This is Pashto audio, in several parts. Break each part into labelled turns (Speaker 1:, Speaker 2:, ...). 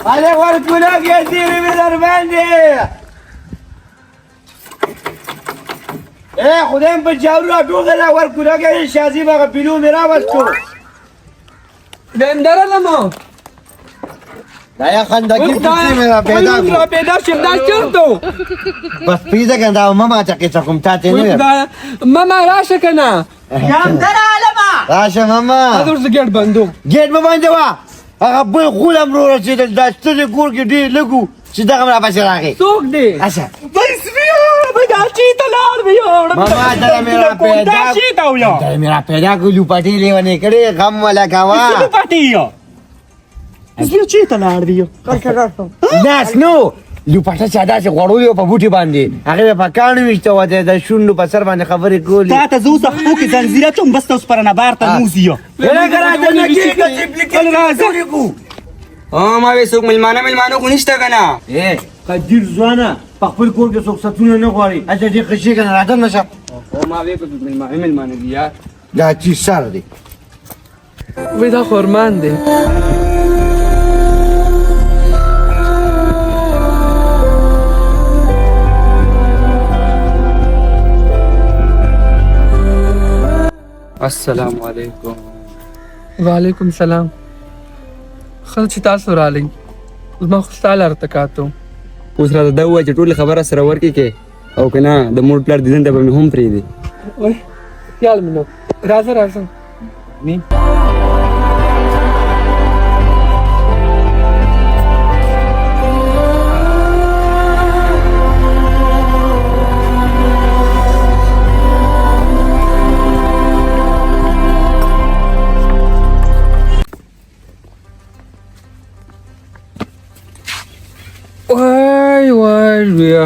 Speaker 1: अरे ورکونا که دیری می در بندی خودم به جاور را دو دلا ورکونا که شازی بگه بیلو میرا بستو
Speaker 2: بندره لما
Speaker 1: دایا خندگی پیچی میرا پیدا
Speaker 2: کو پیدا شد داشتو
Speaker 1: بس پیدا کنده ماما چکی چکم تاتی نویم
Speaker 2: ماما راشه کنه
Speaker 3: جام در عالمه
Speaker 1: راشه ماما
Speaker 2: ادور زگیت بندو
Speaker 1: گیت ببنده وا هغه بل خولم رو رسیدل دا ستړي کور کې ډېر لږ چې دغه راپسې راغی
Speaker 2: څوک دی
Speaker 1: اچھا
Speaker 2: بس بیا دا چې ته لاړ بیا
Speaker 1: ماما دا میرا پیدا دا میرا پیدا کو لو پټي لیونه کړي غم ولا کوا
Speaker 3: پټیو زه چې ته لاړ دیو
Speaker 1: ناس نو لو پټه چا دا چې غړولې په بوټي باندې هغه په کانو وشته وته د شونډو په سر باندې خبرې کولې
Speaker 3: تا ته زو سخو کې زنجیره چوم بس اوس پر نه بار ته موزیو
Speaker 1: ولې ګرځې نه کېږي راځي کو
Speaker 4: ما به څوک ملمانو کو نشته کنه
Speaker 1: قدیر ځوانه په خپل کور کې څوک ستونه نه غواړي اته دې خشي کنه راځم نشه
Speaker 4: ما به کو ملمانو بیا
Speaker 1: دا چې سر دی
Speaker 2: وې دا خورمان دی
Speaker 4: السلام علیکم
Speaker 2: وعلیکم السلام خل چې تاسو رالی زما خو ستاله ارتکاتو
Speaker 4: اوس را دا وای چې ټول خبره سره ورکی کې او کنه د مور پلار دیدن ته به هم پری دی
Speaker 2: وای خیال منو راځه
Speaker 4: نی
Speaker 2: وای بیا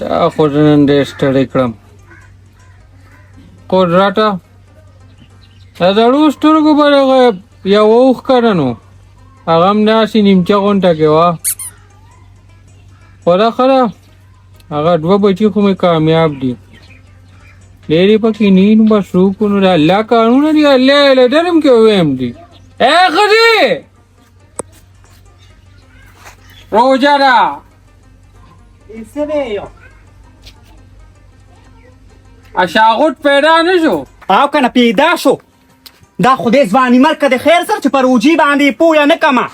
Speaker 2: دا خو نن ډېر ستړی کړم قدرته دا زړو سترګو به دغه یو اوښ ښکاره نو هغه هم داسې نیمچه غونډه کې وه خو دا ښه ده هغه دوه بچي خو مې کامیاب دي ډېرې پکې ني نو بس وکړو نو د الله قانونه دي الله یې له ډرم کې وویم دي ښځې روجا دا اشاغوت پیدا نشو
Speaker 3: او کنه پیدا شو دا خدای ځواني مرکه د خیر سره چې پر وجی باندې پویا نه کما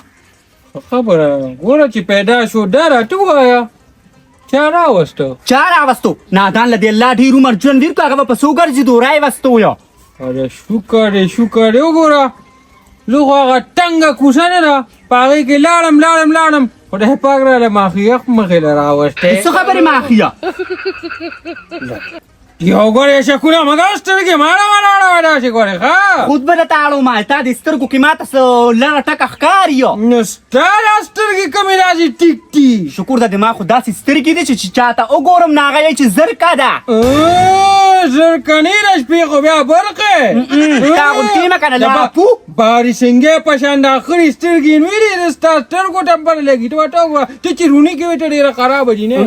Speaker 2: خبره ګوره چې پیدا شو دا راته ووایه چا راوستو
Speaker 3: چا راوستو نادان لدی الله ډېر عمر ژوند ډېر کړ هغه په څو ګرځېدو راوستو یو
Speaker 2: اره شکر دی وګوره لږ خو هغه ټنګه کوڅه نه ده په هغې کې لاړم خدای پاک راله ماښیخ مخې له راوستی
Speaker 3: څه خبرې ماخیه
Speaker 2: یو ګورې شکونه مګه سترګې ماړه داسې ګورې ښه
Speaker 3: خود به درته اړوم تا د سترګو کې ماته څه لړه ټکه ښکار یو
Speaker 2: نو ستا دا سترګې کمې داسې ټیک دي
Speaker 3: شکر د دماغ خو داسې سترګې دي چې چاته وګورم نو هغه یې چې زرکه ده
Speaker 2: زرکنی د شپې خو بیا برقې
Speaker 3: تا غوندې مه کنه لاپو
Speaker 2: باري سنګې په شان د اخرې سترګې نوې دي ستا سترګو ټمپر لګي ته وګوره ته چې روني کې وې ته ډېره خرابه دي نه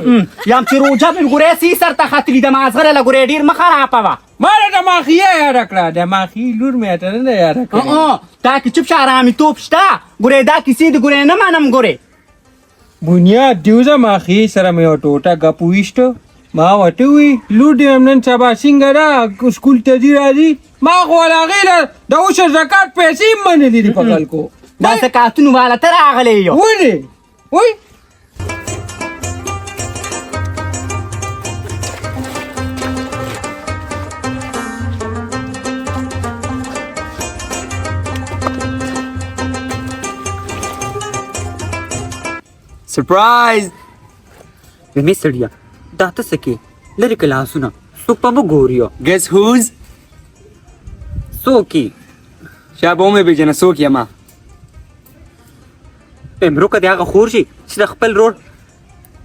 Speaker 3: یم چې روجه مې ګورې سي سر ته ختلي د مازغره له ګورې ډېر مه خرابه وه
Speaker 2: ما د دماغیه یاده کړه دماغي لور مې ته نه ده یاده کړې
Speaker 3: تا کې چوپ شه ارامېتوب شته ګورې دا کیسې د ګورې نه منم ګورې
Speaker 2: بنیاد دیوزه ماخی سره مې یو ټوټه ګپ وویشته ما ورته وویل لور دې هم نن سبا څنګه ده سکول ته ځي راځي ما خو ول هغې له د عشر زکات پیسې هم منلي دي په خلکو
Speaker 3: دا زکاتونو والا ته راغلی یو
Speaker 2: ولې وای
Speaker 4: سرپرایز
Speaker 3: مې سړیا دا ته څه کې لرې که لاسونه څوک په مو ګوري
Speaker 4: گیس هوز
Speaker 3: څوک
Speaker 4: شا به ومې پېژنه څوک یم
Speaker 3: امرو که د هغه خور شي چې د خپل رور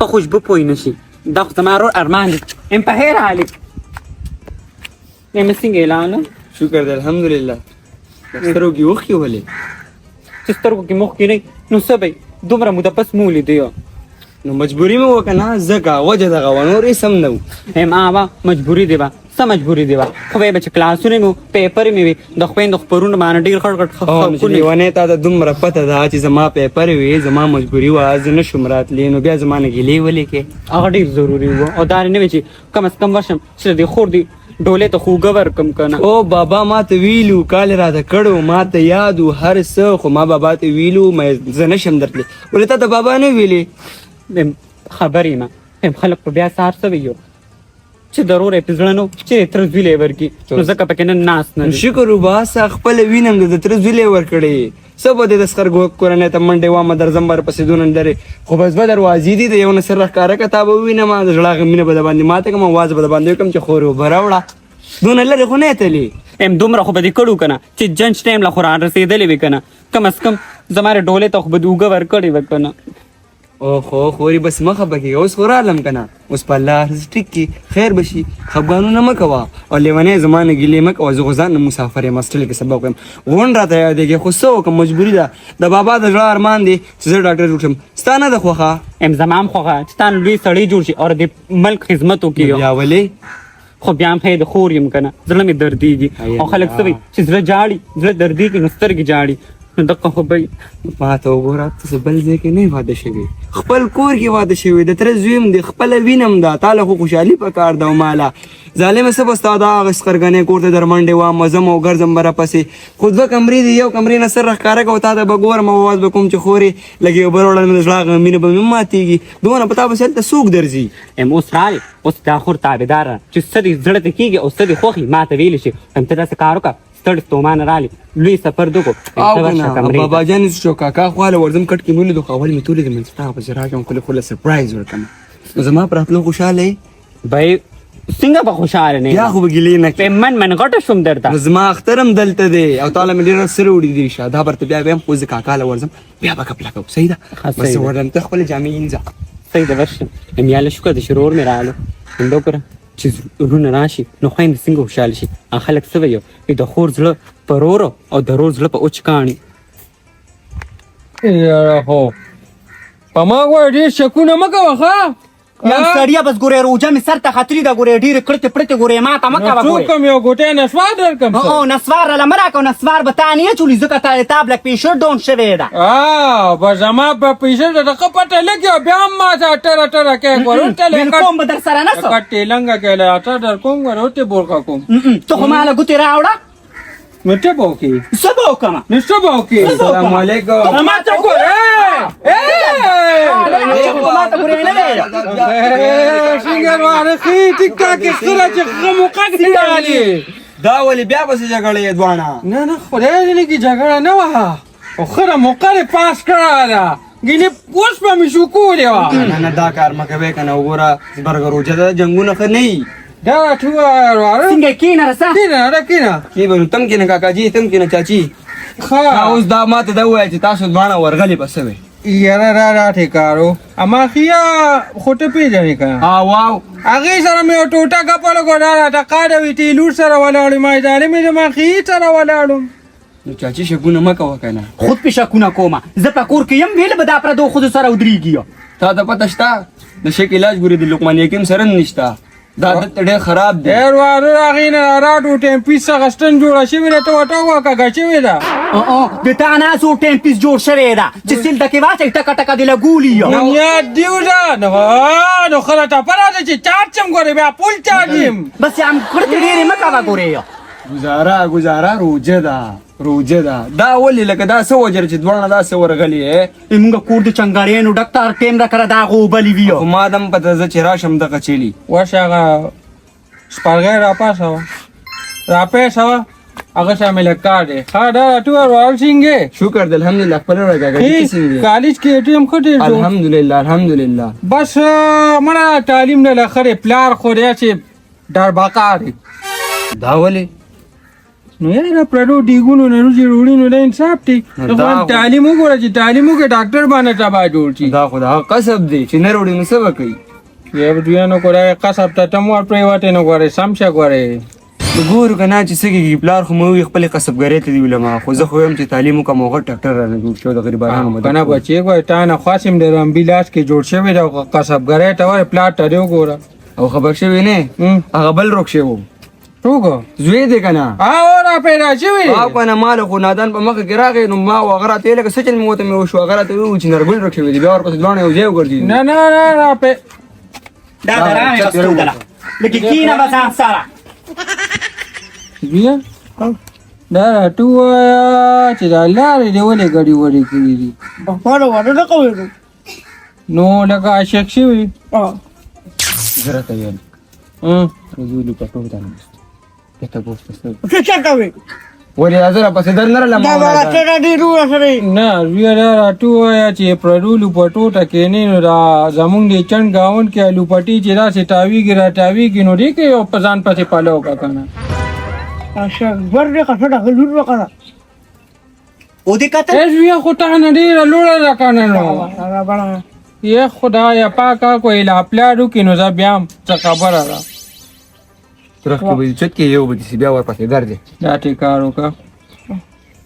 Speaker 3: په خوشبو پوه نه شي دا خو زما رور ارمان دی ام په هیر حالک یم څنګه اعلان
Speaker 4: شکر دی الحمدلله سترګو کې اوښکې ولې
Speaker 3: چې سترګو کې مخ کې نه نو څه به دومره موده پس مو لیدی
Speaker 4: نو مجبوري مې وکړه ځکه وجه دغه وه نور هېڅ هم نه و
Speaker 3: هم آبا مجبوري دی به څه مجبوري دی وه خو به یې به چې کلاسونه مې وو پیپر مې وي د خویندو خپرونه باندې ډېر خړ
Speaker 4: لیونی تا ته دومره پته ده چې زما پیپر وي زما مجبوري وه زه نه شم راتلی نو بیا زما نه ګیلې ولیکې
Speaker 3: هغه ډېر ضروري و او دا نه وي چې کم از کم ورشم چې د خور دی ډولې ته خوږه ورکم که نه
Speaker 4: او بابا ما ته ویلو کال راته کړو ما ته یاد و هر څه خو ما بابا ته ویلو زه نه شم درتلی ولې تا ته بابا نه ویلې
Speaker 3: خبر یم خلک په بیا سهار څه ویو چې ضرور یې په زړه نه و چې تره زوی یې ورکړي نو ځکه پکې نن ناست نه دی
Speaker 4: شکر وباسه خپله وینم د تره زوی یې ورکړې څه به دی د سخر کورنۍ ته منډې وامه درځم ورپسې دونه لرې خو بس به دروازې دي د یو نه سر راښکاره که تا به ووینم د زړه غمینه به د باندې ماته کړم اواز به د باندې وکړم چې خور اوبه راوړه دونه لرې خو نه یې تلې
Speaker 3: دومره خو به دې کړو که نه چې جنج ټایم له خو را رسېدلې وي که نه کم از کم زما ډولې ته خو به دې اوږه ورکړې وه که نه
Speaker 4: اوهو خوري بس مه خفه کېږه اوس خو رالم که نه اوس په الله هر څه ټیک کړي خیر به شي خفګانونه مه کوه او لیونی زما نه ګیلې مه کوه زه خو ځان نه مسافر یم هاسټل کې سبق وایم غونډ راته یادېږي خو څه وکړم مجبوري ده د بابا د زړه ارمان دی چې زه ډاکټر جوړ شم ستا نه ده خوښه
Speaker 3: زما هم خوښه چې تا لوی سړی جوړ شي او د ملک خدمت وکړي
Speaker 4: بیا ولې
Speaker 3: خو بیا هم ښه د خور یم که نه زړه مې دردېږي او خلک څه وایي چې زړه جاړي زړه دردېږي نو سترګې جاړي نو دقه خو به
Speaker 4: ما ته وګوره ته څه بل ځای کې نه واده شوې خپل کور کې واده شوې د تره زوی م دی خپله وینم ده تا له خو خوشحالي په کار ده او ماله ظالمه څه به ستا دا هغه سخرګنې کور ته در منډې وام ځم او ګرځم به راپسې خو دوه کمرې دي یو کمرې نه سر راښکاره کوه تا ته به ګورم او اواز به کوم چې خورې لږ یو بل وړل مې د زړه غمینه به مې ماتېږي دونه په تا پسې هلته څوک درځي
Speaker 3: اوس راغلی اوس دا خور تابعداره چې څه دې زړه ته کېږي او څه دې خوښي ما ته ویلی شي ته داسې کار وکړه ستړی ستومانه راغلی لوی سفر دو کو
Speaker 4: بابا جان شو کاکا خواله ورځم کټ کې مولې د اول مې تولې د منځ په راځم کله خو له سرپرایز ورکم زما پر خپل خوشاله
Speaker 3: بای څنګه به خوشاله نه
Speaker 4: یا خو بګلې نه
Speaker 3: په من غټه شوم درته
Speaker 4: زما اخترم دلته دی او تعالی مې ډیر سره وړي دي شاده برته بیا بیا خو ز کاکا له ورځم بیا به کپلا کو صحیح ده بس ورم ته خپل جامې انځه
Speaker 3: صحیح ده ورشه میاله شو کده شرور مې رالو اندو کړه چې ورونه راشي نو خویندې څنګه خوشحاله شي خلک څه وایي د خور زړه په رورو او د رور زړه په اوچ کاڼي
Speaker 2: یاره هو په ما غواړې ډېر شکونه مه کوه ښه
Speaker 3: یم سړیه بس ګورې روجه مې سر ته خطري ده ګورې ډېرې کړتې پړتې ګورې ما ته مه کوه
Speaker 2: څوک کوم یو ګوټی نسوار درکړم
Speaker 3: او نسوار راله مه راکوه نسوار به تا نه اچولي ځکه تا بلک پېشر ډون شوې ده
Speaker 2: به زما په پیسه د ښه پټه لګي او بیا هم ما ته ټره ټره کوې
Speaker 3: بالکوم به در سره نه څه
Speaker 2: ټیلنګه کوې له اټه در کوم ورته بورکه کوم
Speaker 3: ته خو ماله ګوتې راوړه
Speaker 2: نو ته به وکړې
Speaker 3: څه به وکړمه
Speaker 2: نو څه به وکړې
Speaker 4: السلام علیکم
Speaker 2: ما ته څنګه واره خې ټیک ټاک سره چې ښه موقع کې
Speaker 4: دا ولې بیا پسې جګړې دواړه
Speaker 2: نه نه خدای دې کې جګړه نه وه او خره موقع دې پاس کړه ده ګینې اوس به مې شو کولې وه
Speaker 4: نه دا کار مه کوې که نه وګوره زبرګه روجه ده جنګونه ښه نه وي
Speaker 2: دا ټول واره
Speaker 3: څنګه کېنه رسه
Speaker 2: کېنه
Speaker 4: کې به نو تم کېنه کاکاجي تم کېنه چاچي اوس دا ماته دا ووایه چې تاسو دواړه ورغلې به څه وې
Speaker 2: یاره را ټیکارو اما خیا خو ته پېژنې که
Speaker 4: واو
Speaker 2: هغې سره مې یو ټوټه کپلو کو دا راته قاده وي ټیلور سره ولاړم مایدانې مې زما خې سره ولاړم
Speaker 4: نو چاچي شکونه مه کوه که نه
Speaker 3: خود پې شکونه کومه زه په کور کې یم ویل به دا پردو ښځو سره ودرېږي
Speaker 4: تا ته پته شته د شک علاج ګورې د لقمان حکیم سره نشته دا عادت ډېر خراب دی
Speaker 2: ډېر واره هغې نه راډو ټیمپیس څخه ستن جوړه شوې ده ته ورته ووایه کږه شوې ده
Speaker 3: د تا ناسو ټیمپیس جوړ شوی ده چې سیل ته کې واچوي ټکه ټکه دې لګولي
Speaker 2: بنیاد دیو ده نو خله ټپه راځي چې چارجم ګورې بیا پول چارجیم
Speaker 3: بس هم کړتې ډېرې مه کوه ګورې
Speaker 4: گزاره روجه ده دا ولې لکه دا څه وجر چې دواړه داسې ورغلې
Speaker 3: مونږ کور د چنګاړیانو ډکټر ټیم را کړه دا هغه اوبلې وي
Speaker 4: خو ما دم پته زه چې راشم دغه چیلي
Speaker 2: وشه هغه سپارغی راپاسوه هغه سره مې لږ کار دی ښه دا راټول وال سینګې
Speaker 4: شکر دی الحمدلله خپل ورګه
Speaker 2: کالج کې ټیم ښه ډېر
Speaker 4: الحمدلله
Speaker 2: بس مړه تعلیم نه لخرې پلار خو دی چې ډرباقار دی
Speaker 4: دا ولې
Speaker 2: نو یاره پردو ډیګونو نه روزي وړي نو دا انصاف دی تعلیم وګوره چې تعلیم وکړې ډاکټر باندې تبا جوړ شي
Speaker 4: دا خو د هغه کسب دی چې نه وړي نو څه به کوي
Speaker 2: یو دوی نه کوړی کسب ته ته مور پرېوتې نه ګورې سم شه ګورې
Speaker 4: ګورو که نه چې څه کېږي پلار خو مې ووي خپلې کسبګرۍ ته دي ولما خو زه خو یم چې تعلیم وکړم او غټ ډاکټر رانه جوړ شو د غریبانو مدد
Speaker 2: که نه بچې ګورې تا نه خاص یم د رمبي لاس کې جوړ شوی دی او کسبګرۍ ته وایې پلار ته دې وګوره
Speaker 4: او خبر شوی نه هغه بل روک شوی
Speaker 2: څوک
Speaker 4: زوی دی کنه
Speaker 2: او را پیدا شوی
Speaker 4: او کنه مال خو نادان په مخه کې راغی نو ما وغره ته لکه سچن موته مې وشو هغه ته و چې نرګل رکھوي دی بیا ورپسې ځوان یو ځای وګرځي
Speaker 2: نه نه نه را په
Speaker 3: دا درانه بس ټوله لکه کینه بس سره
Speaker 2: بیا دا ټویا چې دا لارې دی ولې غړي وړي کړي دي
Speaker 5: پخپله واده نه کوې
Speaker 2: نو لکه عاشق شوي
Speaker 4: زره ته ویل رجولي پټو ته نه ته ګوښته
Speaker 5: څه چا کوې
Speaker 4: ولې حاضر پسې در نه
Speaker 5: دا
Speaker 4: لمه
Speaker 5: راته ډېر سره
Speaker 2: نه بیا دا راټویا چې پردولو پټو ته کېنې نو دا زمونږ د چڼ ګاونډ کې الو پټي چې داسې تاویږي را تاویږي نو دی کې یو په ځان پسې پلو کا که نه
Speaker 5: اچھا ور دې کښه ډاکل لور وکړه
Speaker 3: او دې کته
Speaker 2: ایس بیا خو تا نه ډېره لوړه ده که نه نو
Speaker 5: هغه بڼه
Speaker 2: یې خدایا پاکه کوی لا پلاړو کې نو زه بیا هم څه خبره ده
Speaker 4: ترخ کې به چت کې یو به بیا ورپسې در دی
Speaker 2: دا ټیکار وکړه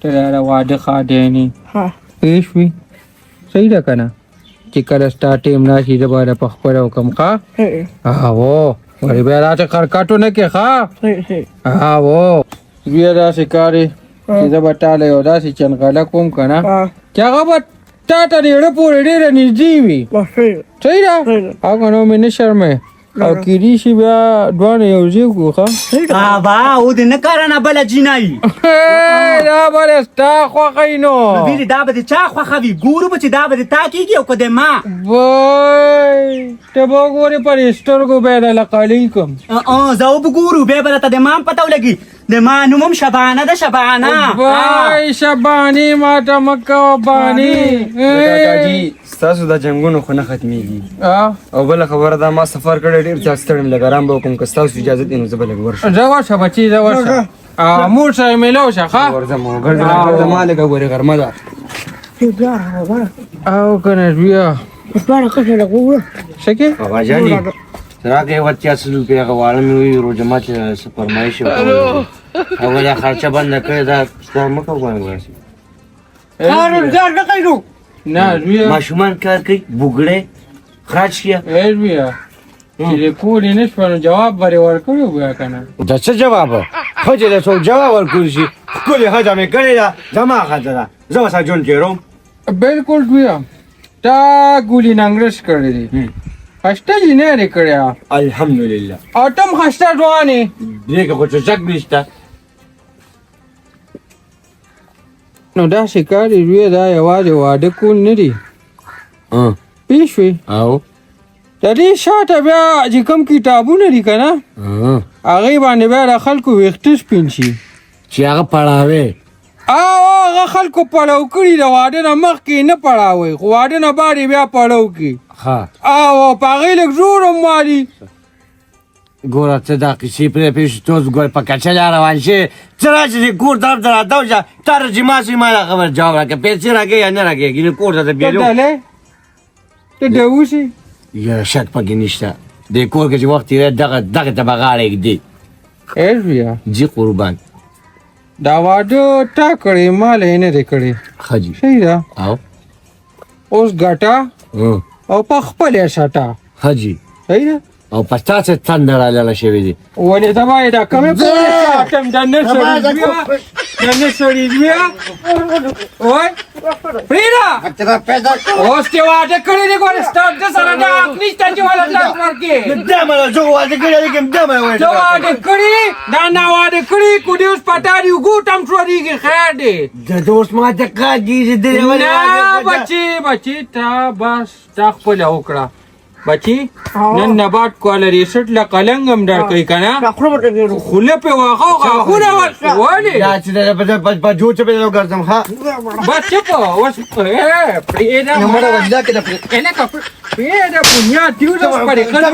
Speaker 2: ته دا واده خادېني
Speaker 5: ها
Speaker 2: پېښ وي صحیح ده که نه چې کله ستا ټیم راشي زه به په خپله وکړم ښه هو ولې بیا راته خرکټو نه کې ښه
Speaker 5: صحیح
Speaker 2: هو بیا داسې کارې چې زه به تاله یو داسې چنغله کوم که نه چې هغه به تا ته ډېره پورې ډېره نږدې وي
Speaker 5: بس صحیح
Speaker 2: صحیح ده او که نو مې نه شرمې او کېدای شي بیا دواړه یو ځای کړو ښه
Speaker 3: بابا او دې نه کارانه بله جینایي
Speaker 2: دا به ستا خوښوي نو
Speaker 3: ویلې دا به د چا خوښوي ګورو به چې دا به د تا کېږي او که د ما
Speaker 2: وای ته به وګورې پر سترګو به یې دله قلي کړم
Speaker 3: زه به ګورو بیا به راته د ما هم پته ولګي د ما نوم هم شبانه ده شبانه
Speaker 2: وای شباني ما ته مه کوه باني
Speaker 4: کاکاجي ستاسو دا جنګونه خو نه ختمېږي او بله خبره دا ما سفر کړی ډېر زیات ستړی یم لږ ارام به وکړم که ستاسو اجازت وي نو زه به لږ ورشم
Speaker 2: زه ورشه بچي زه ورشه مور سره میلاو شه ښه
Speaker 4: ورځم ګرځه ما لږه ګورې غرمه ده
Speaker 5: بیا هغه
Speaker 2: او که نه بیا
Speaker 5: بڼه کښه لګوه
Speaker 2: څه کې
Speaker 1: بابا جانی راکې 50 روپیا غواړم وي روزه ما چې فرمایش وکړو او یا خرچه بند کړی دا ستا مکه وګورئ
Speaker 5: کار نه کوي نو
Speaker 2: نه بیا
Speaker 1: ماشومان کار کوي بوګړې خراج کیا
Speaker 2: هیڅ بیا چې د کور یې نه شوه نو جواب به یې ورکړی بیا که نه
Speaker 1: دا څه جواب خو چې د څوک جواب ورکړي شي ښکلې ښځه مې کړې ده زما ښځه ده زه ورسره ژوند تېروم
Speaker 2: بالکل بیا تا ګولي ننګرس کړی دی خسته جینۍ دې کړې
Speaker 1: الحمدلله
Speaker 2: او تم خسته ځوانې
Speaker 1: دې کې خو چچک نشته
Speaker 2: نو داسې کار یې وی دا یوازې واده کول نه دي پوه شوې
Speaker 1: او
Speaker 2: د دې شاته بیا چې کوم کتابونه دي که نه هغې باندې بیا د خلکو ویښته سپین شي
Speaker 1: چې هغه پړاوې
Speaker 2: او هغه خلکو پړاو کړي د واده نه مخکې نه پړاوی خو واده نه بعد یې بیا پړاو کړي
Speaker 1: ها
Speaker 2: او په هغې لږ زور هم والي
Speaker 1: ګوره ته دا کیسې پرې پېښې توس ګوره په کچله روان شې څه راشي دې کور طرف ته راتاو شه تا چې ما سي ما دا خبر جواب راکړه پیسې راکړې یا نه راکړې کور ته ته بیلو
Speaker 2: ډلې ته ډوشي
Speaker 1: یا شک پکې نشته دې کور کې چې وخت تېری دغه ته به غاړه ږدي
Speaker 2: ایس بیا
Speaker 1: جي قربان
Speaker 2: دا واده تا کړی ما له یې نه دی کړی
Speaker 1: ښه جي
Speaker 2: صحیح ده
Speaker 1: او
Speaker 2: اوس ګټه او په خپل یې سټه
Speaker 1: ښه جي
Speaker 2: صحیح ده
Speaker 1: او په تا څه تنده رالاله شوې دي
Speaker 2: ولې ته باید دا کمې پورې ساتم دا نه سړي بیا دا نه سړي بیا وای پرېږده اوس چې واده کړی دی ګوره ستا ده سره دا حق نشته چې واده لاس ورکړې
Speaker 1: دمه زه واده کړی دی کوم دمه
Speaker 2: ته واده کړي دا نه واده کړي کو دې اوس پټاري ګوټ هم شورېږي خیر دی
Speaker 1: د دوست ما ته کاږي چې
Speaker 2: نه بچي تا بس تا خپله وکړه بچی نن نبات کواله ریسټ له قلنګ هم ډار کوي که نه خوله پې واخه غاښونه ولې
Speaker 1: دا چې په جوړ چې په ګرځم ښه
Speaker 2: بس چپ اوس پرېږده پرېږده بنیاد دي اوس پرې ښځه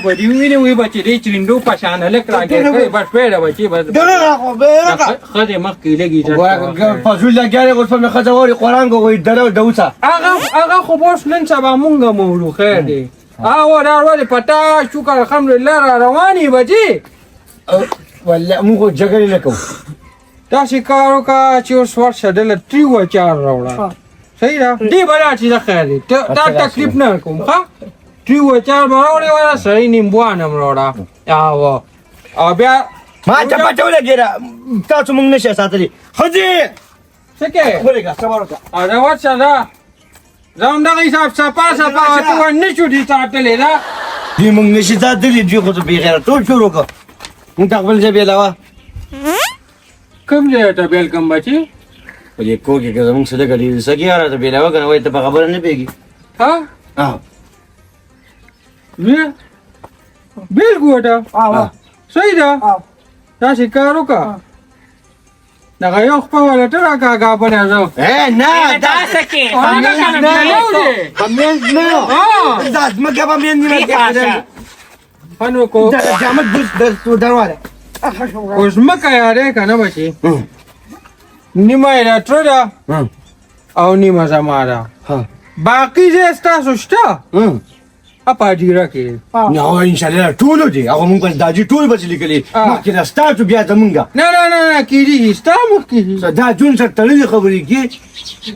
Speaker 2: به دې ووینې وایي بچې دې چرینډو په شانه لږ راګیر کړی بس پرېږده بچې بس ښځې مخکې لږ عزت
Speaker 1: فضول لګیارې اوس په مې ښځه واري قرآن کوي دره دوسه
Speaker 2: هغه خو به اوس نن سبا مونږ هم وړو خیر دی او دا ولې پتا شکر الحمدلله را روانې بچې
Speaker 1: والله موږ خو جګړې نه کوو
Speaker 2: داسې کار وکړه چې اوس ورشه ډله تریو اچار راوړه صحیح ده دې به دا چې ده خیر دی تا تکلیف نه کوم ښه تریو اچار به راوړې وله سړی نیمبوان هم راوړه او او بیا
Speaker 1: ما ته پته ولګېده تاسو موږ نشه ساتلي ښځې
Speaker 2: څه کې
Speaker 1: ولګه صبر وکړه
Speaker 2: او دا ورشه ده زه همدغه حساب صفا ته نه شو دي ساتلی ده
Speaker 1: دوی موږ نشي ساتلي دوی خو بې غیرتوب شروع کړه موږ ته خپل ژبې علاوه
Speaker 2: کوم ځای ته بیل کم بچي
Speaker 1: په دې کور کې که زموږ څه لږه ډېر سګي یاره ته بې علاوه که نه وایي ته په خبره نه پوهېږي
Speaker 2: ها بیا بیل ګوټه صحیح ده داسې کار وکړه دغه یو خپه ولټه راکړه کابله زه
Speaker 1: نه
Speaker 3: داسې کې
Speaker 1: په منځ نه دا ځمکه په منځ نه کېږي
Speaker 2: فن وکړو
Speaker 1: جامد دروازه
Speaker 2: اوس مکه یارې که نه بچي نیمه یې راټره ده او نیمه زما ده باقي ځای ستاسو شته په ډیره کې
Speaker 1: نه انشاءالله ټولو دي هغه مونږ په داجي ټول بچ لیکلي مخکې نه ستاسو بیا زمونږه
Speaker 2: نه نه نه نه کېدي ستا مخکې
Speaker 1: دا جون سره تړلې خبرې کې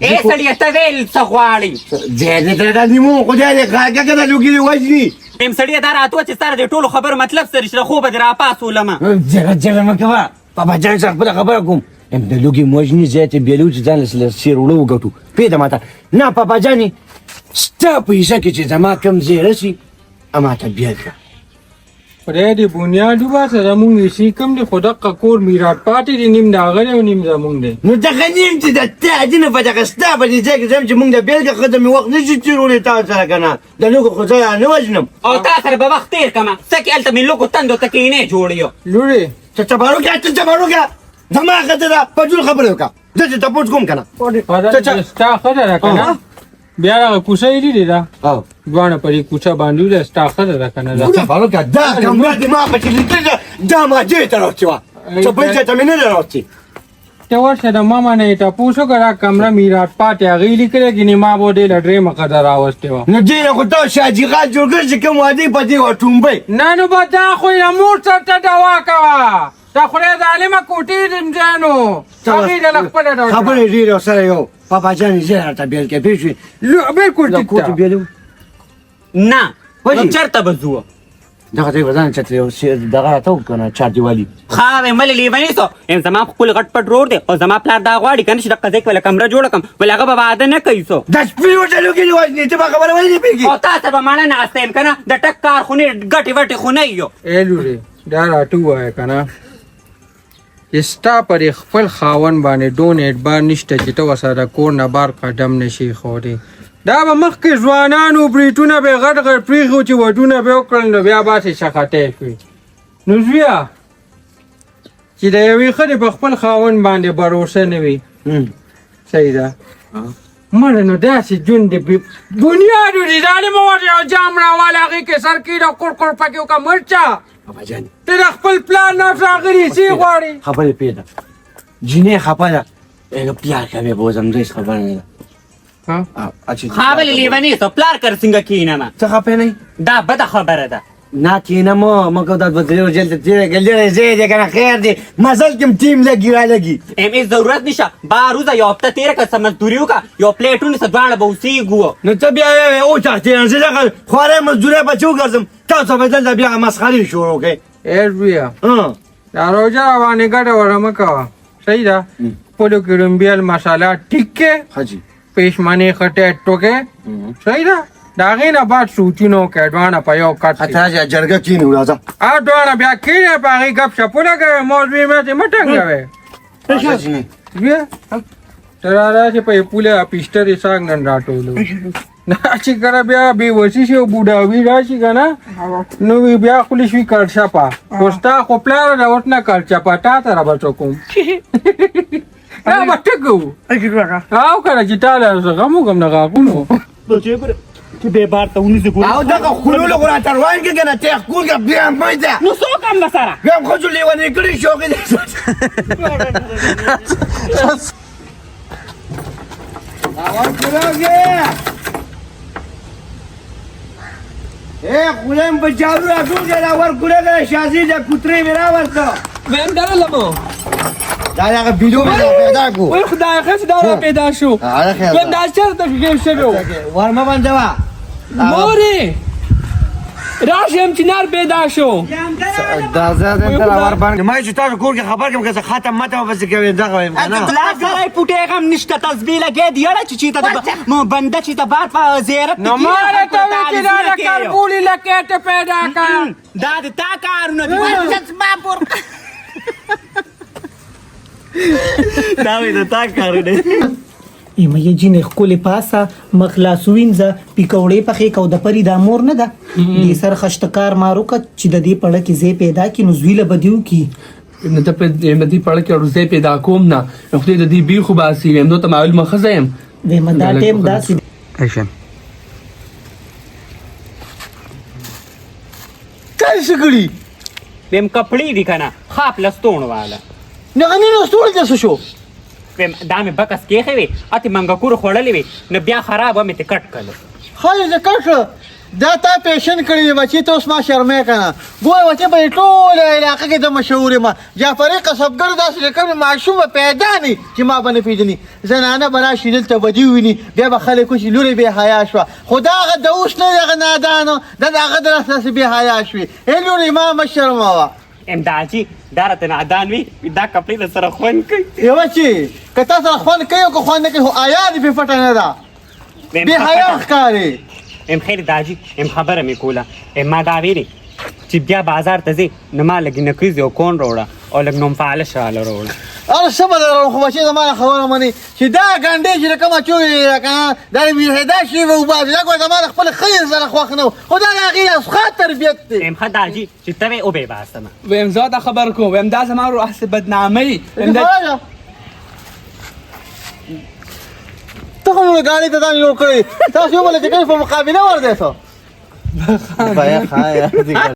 Speaker 3: ای سړیه ته ویل څه غواړې
Speaker 1: ځای دې ته دا نیمو خدای دې غاګه که دا لوګي دې وژني
Speaker 3: ایم سړیه دا راته چې سره د ټولو خبرو مطلب سره شته خوبه دې راپاڅولمه
Speaker 1: جګه مه کوه بابا جان سره خپله خبره کوم ام د لوګي موژني ځای ته بیلو چې ځان له سیر وړه وګټو پوهېده ماته نه پاپا جانې ستا په حصه کې چې زما کم ځای رسي اما ته بیل کړه
Speaker 2: خدای دې بنیاد وباسه زمونږ حصې کم دی خو دقه کور میراث پاتې دی نیم د هغه دی او نیم زمونږ دی
Speaker 1: نو دغه نیم چې د تا دي نه په دغه ستا په دې ځای کې ځم چې مونږ د بېلګې ښځه مې وخت نه شي تېرولی تا سره که نه د لوږو خو زه نه وژنم
Speaker 3: او تا سره به وخت تېر کړمه څه کې هلته مې لوکو تندو ته کینې جوړ یو
Speaker 2: لورې
Speaker 1: ته چباړو کې ته چباړو کې زما ښځه ده په جول خبرې وکړه زه چې تپوس کوم که نه
Speaker 2: ستا ښځه ده که نه بیا هغه کوڅه یې لیدې ده دواړه په دې کوڅه باندې ده ستا ښځه ده که نه ده
Speaker 1: چباړو کې دا کمره دې ما پکې لیکلې ده دا ما دې ته راوستې وه څه بل ځای ته مې نه ده راوستې
Speaker 2: ته ورشه د ماما نه یې تپوس وکړه دا کمره میراث پاتې هغې لیکلی کېنې ما به دې له درېیمه ښځه راوستې وه
Speaker 1: نو دې نه خو تا شاجیغات جوړ کړ چې کوم واده په دې وه ټومبی
Speaker 2: نه نو به دا خو یې مور سر ته دوا کوه دا خدای ظالمه کوټې دمجانو هغې د له خپله ډول
Speaker 1: خبرې ډېرې سره یو پاپا جانې زه راته بیل کې پوه شوې
Speaker 2: بالکل ټیک
Speaker 1: کوټې
Speaker 2: ده
Speaker 1: بیلو
Speaker 3: نه
Speaker 1: ولې؟
Speaker 3: نو چېرته به ځو
Speaker 1: دغه ته یې ودان چې یو دغه راته وکړه که نه چاردیوالي
Speaker 3: خاوې ملې لیونی سو یم زما خپل غټ پټ روډ دی او زما پلار دا غواړي که نه چې دقه ځای کې وله کمره جوړه کړم ولې هغه به واده نه کوي سو
Speaker 1: دا سپین ورته لوګي دې وژنې ته به خبره ولې نه پوهېږي
Speaker 3: او تا سره به ماړه ناسته یم که نه د ټک کار خو نه ګټې وټې خو نه یو
Speaker 2: ای لورې دا راته ووایه که نه چې ستا پر خپل خاوند باندې ډون اعتبار نشته چې ته ورسره د کور نه بار قدم نشي ښودی دا به مخکې ځوانانو بریتونه به یې غټ غټ پرېښو چې وډونه به یې وکړل نو بیا باسې شخطی شوې نو زویه چې د یوې ښځې په خپل خاوند باندې بروسه نه وي صحیح ده مړه نو داسې ژوند دی بنیاد دي ظالمه ورته یو جام راواله هغې کې سر کېږده قړقړ پکې وکړه مرچه
Speaker 1: بابا جان
Speaker 2: ته د خپل پلار نفس راغلي څه غواړي
Speaker 1: خبرې پوه ده جینۍ خفه ده هغه پلار کوې به وزم دېس خبره نه ده
Speaker 3: خاوې لیونی سو پلار کر څنګه کښېنمه
Speaker 1: څه خفه نه
Speaker 3: دا بده خبره ده
Speaker 1: نه کښېنم مګر دا دوه درې ورځې دلته تېره کړل ډېری ځای دی که نه خیر دی مزل کې هم ټیم لګي رالګي
Speaker 3: ام هیڅ ضرورت نشته بهر وځه یو هفته تېره کړه څه مزدوري وکړه یو پلیټ ونیسه دواړه به اوسېږو
Speaker 1: نو ته بیا وتښتېږم زه دغه خوارۍ مزدورۍ به چې وګرځم تاسو به دلته بیا مسخرې شروع کړئ
Speaker 2: ای زویه دا روژه راباندې ګډه وړه مه کوه صحیح ده خپلو کې ډومبیل مساله ټیک کې
Speaker 1: حاجي
Speaker 2: پېشمنې ښه ټیټ ټوکې صحیح ده د هغې نه بعد سوچونه وکړه دواړه په یو کټ کې
Speaker 1: راځه جرګه کښېنو راځه
Speaker 2: دواړه بیا کښېنې په هغې ګپ شپونه کوې موضوع مې مه ټنګوې زویه ته را راسې په یې پوله پیشترې ساګ نن راټولو نه چې کله بیا بېوسي شي او بوډاوي راشي که نه نو وی بیا خولې شوي کړچپه خو ستا خو پلاره د اوس نه کړچپه تا ته را به څه کوم دا به ټکه وو او که نه چې تا له غم وکړم د غاښونو
Speaker 1: او دغه خلولو خو راته روان کړه که نه ته یې ښکول کړه بیا هم پوه ده
Speaker 3: نو څه وکړم به سره
Speaker 1: بیا هم ښځو لیونۍ کړي شوقي دي خولم په جارو راټول کړه دا ورکوړه کړه شازي د کوترې مې راورته
Speaker 5: ویم درلمو
Speaker 1: دا دغه بیلو مې پیدا کړو
Speaker 5: وای خدای خیر دا را پیدا شو ویم دا چرته کې شوی
Speaker 1: ورمه بندوه
Speaker 5: مورې راشم چنار پیدا شو
Speaker 1: دا زه ته ور باندې ما چې تاسو کور کې خبر کوم که ختم ماته بس کوي دغه وایم کنه
Speaker 3: لا سره پټه غم نشته تسبیح لګې دی اړه چې ته مو بنده چې ته بار په زیارت
Speaker 2: نو ماره ته وی چې دا کاربولي لکه پیدا کا
Speaker 3: دا د تا کارونه دي ما پور دا وی د تا کارونه
Speaker 6: ایمه یې جینې ښکلې پاسه مخلاص وینځه پیکوړې پخې کو د پري دا مور نه ده دې سره خشتکار مارو که چې د دې پړه کې ځای پیدا کړي نو زوی له به دې وکړي
Speaker 5: نو ته په دې پړه کې روزه پیدا کوم نه خدای د دې بي خو باسي ویم نو ته معلومه خزایم
Speaker 6: ویمه دا ټیم داسې
Speaker 4: ایشن
Speaker 1: څه شګړي
Speaker 3: ویم کپړې دي کنه خاپ لستون والا
Speaker 1: نه غنینو ستول څه شو
Speaker 3: ویم دا مې بکس کېخې وي اته منګکور خوړلې وي نو بیا خراب مې ته کټ کړل
Speaker 7: خالي زه کټ دا تا پیشن کړی بچی ته اوس ما شرمې کنه ګوره بچی په ټول علاقه کې د مشهور ما جعفری قصبګر داسې کوم معشوم پیدا نه چې ما باندې پیژني زنانه بنا شیدل ته بدی ویني بیا به خلکو چې لوري به حیا شو خدا هغه د اوس نه هغه نادانو دغه د اساس به حیا شوي لوري ما مشرمه
Speaker 3: امداجي دارته نادان وي دا کپړې سره خون کوي
Speaker 7: یو چې کته سره خوان کوي او خوان نه کوي آیا دې په پټه نه ده به حیا ښکاري
Speaker 3: ام خیر داجی ام خبره می کوله ام ما دا ویلي چې بیا بازار ته ځي نو ما لګي نکریز یو کون روړه او لګ نوم فعال شاله روړه
Speaker 7: اره سم ده خو بچی زمانه خبره مني چې دا ګنډې چې کومه چوي کنه دا مې هدا شي و باز دا کوم زمانه خپل خیر سره خوښ نه خدا دا غیر اس خاطر بیت دي
Speaker 3: ام خداجی چې ته او به باسمه
Speaker 5: ویم زاده خبر کو ویم دا زما رو احسب بدنامي
Speaker 7: ته کومه غاړي ته ځان جوړ کړی تاسو یو بل چې په مقابله ور دي څو